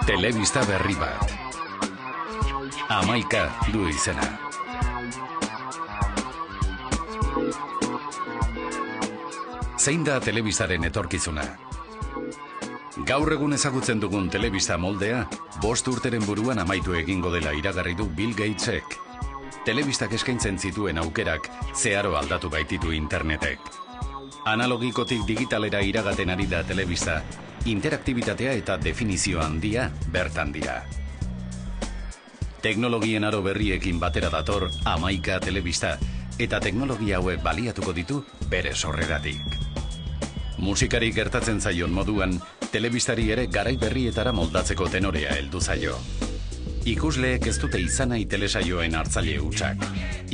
Telebista berri bat. Hamaika du izena. Zein da telebistaren etorkizuna? Gaur egun ezagutzen dugun telebista moldea, 5 urteren buruan amaitu egingo dela iragarri du Bill Gatesek. Telebistak eskaintzen zituen aukerak zeharo aldatu baititu internetek. Analogikotik digitalera iragaten ari da telebista, interaktibitatea eta definizio handia bertan dira. Teknologien aro berriekin batera dator Hamaika telebista, eta teknologia hauek baliatuko ditu bere sorreratik. Musikari gertatzen zaion moduan, telebistari ere garai berrietara moldatzeko tenorea heldu zaio. Ikusleek ez dute izan nahi telesaioen hartzaile hutsak.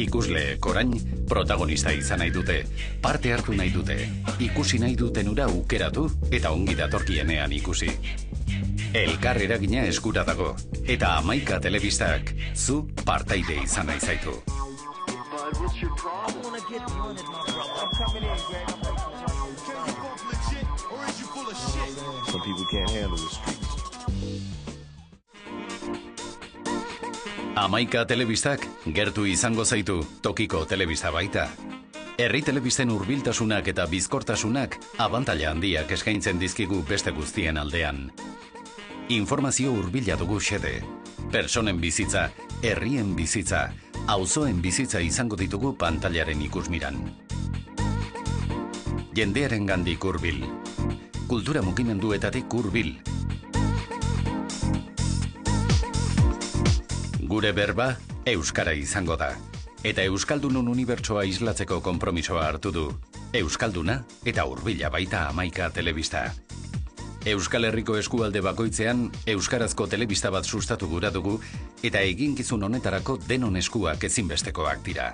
Ikusleek orain protagonista izan nahi dute, parte hartu nahi dute, ikusi nahi duten ura aukeratu eta ongi datorkienean ikusi. Elkar eragina eskura dago, eta Hamaika telebistak zu partaide izan nahi zaitu. Some people can't handle the streets. Hamaika telebistak gertu izango zaitu tokiko telebista baita. Herri telebisten hurbiltasunak eta bizkortasunak abantaila handiak eskaintzen dizkigu beste guztien aldean. Informazio hurbila dugu xede. Pertsonen bizitza, herrien bizitza, auzoen bizitza izango ditugu pantailaren ikusmiran. Jendearen gandik hurbil. Kultura mugimenduetatik hurbil. Gure berba, euskara izango da. Eta euskaldunon unibertsoa islatzeko konpromisoa hartu du. Euskalduna eta hurbila baita Hamaika telebista. Euskal Herriko eskualde bakoitzean euskarazko telebista bat sustatu gura dugu eta eginkizun honetarako denon eskuak ezinbestekoak dira.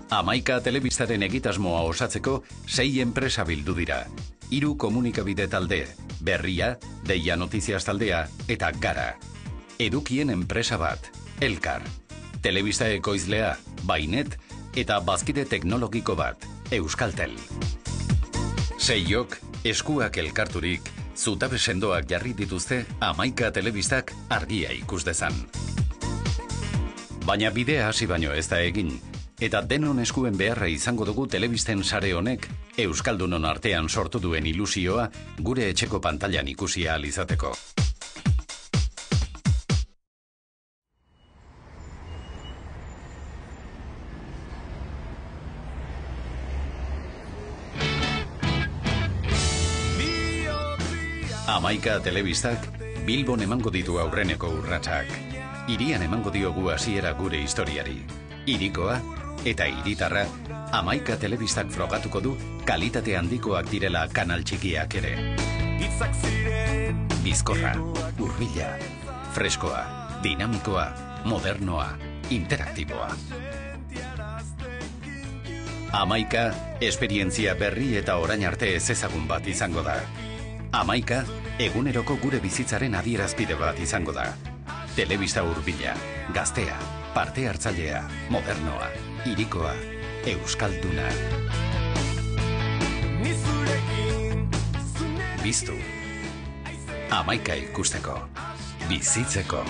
Hamaika telebistaren egitasmoa osatzeko 6 enpresa bildu dira. 3 komunikabide talde, Berria, Deia Notizias taldea eta Gara. Edukien enpresa bat, Elkar. Telebista ekoizlea, Bainet, eta bazkide teknologiko bat, Euskaltel. 6 eskuak elkarturik, zutabe sendoak jarri dituzte Hamaika telebistak argia ikus dezan. Baina bidea hasi baino ez da egin, eta denon eskuen beharra izango dugu telebisten sare honek euskaldunon artean sortu duen ilusioa gure etxeko pantailan ikusi ahal izateko. Hamaika telebistak Bilbon emango ditu aurreneko urratsak. Hirian emango diogu hasiera gure historiari. Hirikoa eta hiritarra Hamaika telebistak frogatuko du kalitate handikoak direla kanal txikiak ere. Bizkorra, hurbila, freskoa, dinamikoa, modernoa, interaktiboa. Hamaika esperientzia berri eta orain arte ezezagun bat izango da. Hamaika eguneroko gure bizitzaren adierazpide bat izango da. Telebista hurbila, gaztea, parte hartzailea, modernoa, hirikoa, euskalduna. Biztu. Hamaika ikusteko, bizitzeko.